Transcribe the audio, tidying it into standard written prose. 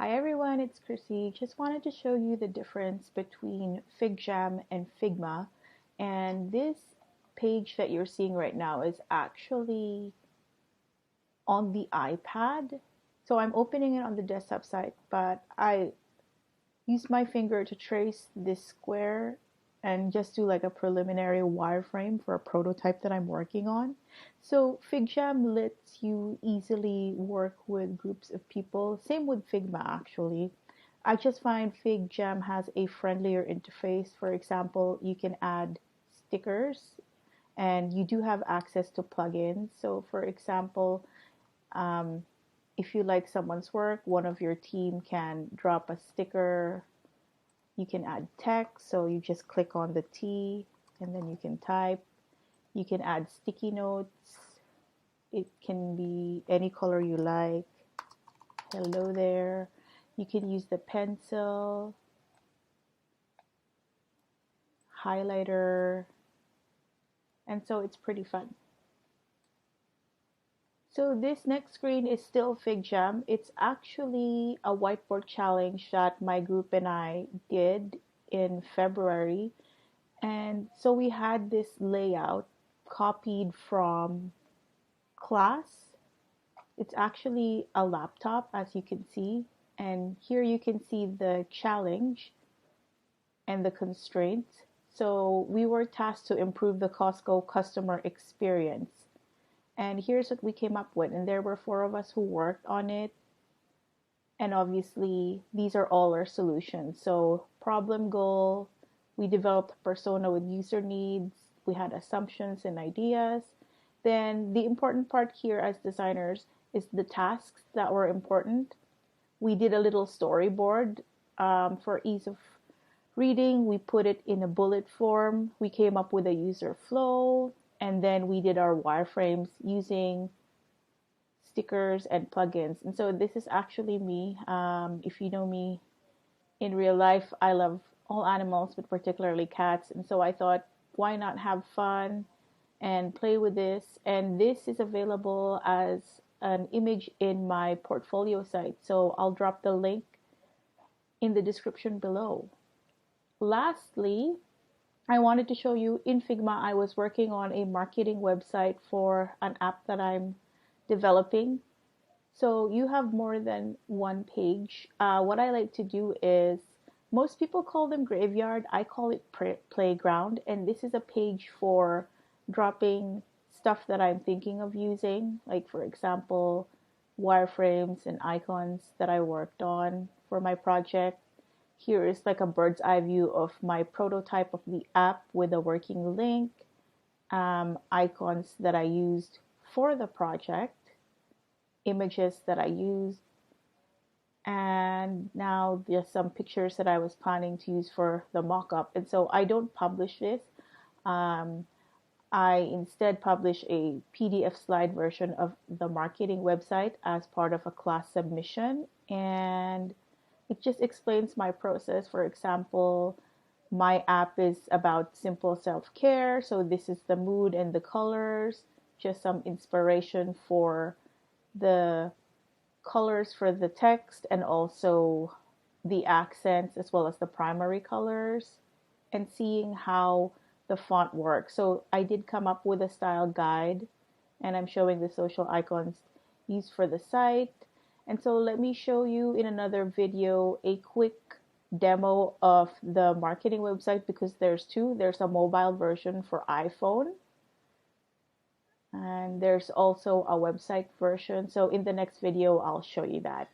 Hi everyone, it's Chrissy. Just wanted to show you the difference between FigJam and Figma. And this page that you're seeing right now is actually on the iPad. So I'm opening it on the desktop side, but I use my finger to trace this square and just do like a preliminary wireframe for a prototype that I'm working on. So FigJam lets you easily work with groups of people. Same with Figma actually. I just find FigJam has a friendlier interface. For example, you can add stickers and you do have access to plugins. So for example, um, if you like someone's work, one of your team can drop a sticker. You can add text, so you just click on the T and then you can type. You can add sticky notes. It can be any color you like. Hello there. You can use the pencil, highlighter, and so it's pretty fun. So this next screen is still FigJam. It's actually a whiteboard challenge that my group and I did in February. And so we had this layout copied from class. It's actually a laptop, as you can see. And here you can see the challenge and the constraints. So we were tasked to improve the Costco customer experience. And here's what we came up with. And there were four of us who worked on it. And obviously, these are all our solutions. So problem goal, we developed a persona with user needs. We had assumptions and ideas. Then the important part here as designers is the tasks that were important. We did a little storyboard for ease of reading. We put it in a bullet form. We came up with a user flow. And then we did our wireframes using stickers and plugins. And so this is actually me. If you know me in real life, I love all animals, but particularly cats. And so I thought, why not have fun and play with this? And this is available as an image in my portfolio site. So I'll drop the link in the description below. Lastly, I wanted to show you in Figma, I was working on a marketing website for an app that I'm developing. So you have more than one page. What I like to do is, most people call them graveyard. I call it playground. And this is a page for dropping stuff that I'm thinking of using. Like for example, wireframes and icons that I worked on for my project. Here is like a bird's eye view of my prototype of the app with a working link, icons that I used for the project, images that I used, and now just some pictures that I was planning to use for the mock-up. And so I don't publish this. I instead publish a PDF slide version of the marketing website as part of a class submission. And it just explains my process. For example, my app is about simple self-care. So this is the mood and the colors, just some inspiration for the colors for the text and also the accents as well as the primary colors and seeing how the font works. So I did come up with a style guide and I'm showing the social icons used for the site. And so let me show you in another video a quick demo of the marketing website because there's two. There's a mobile version for iPhone and there's also a website version. So in the next video, I'll show you that.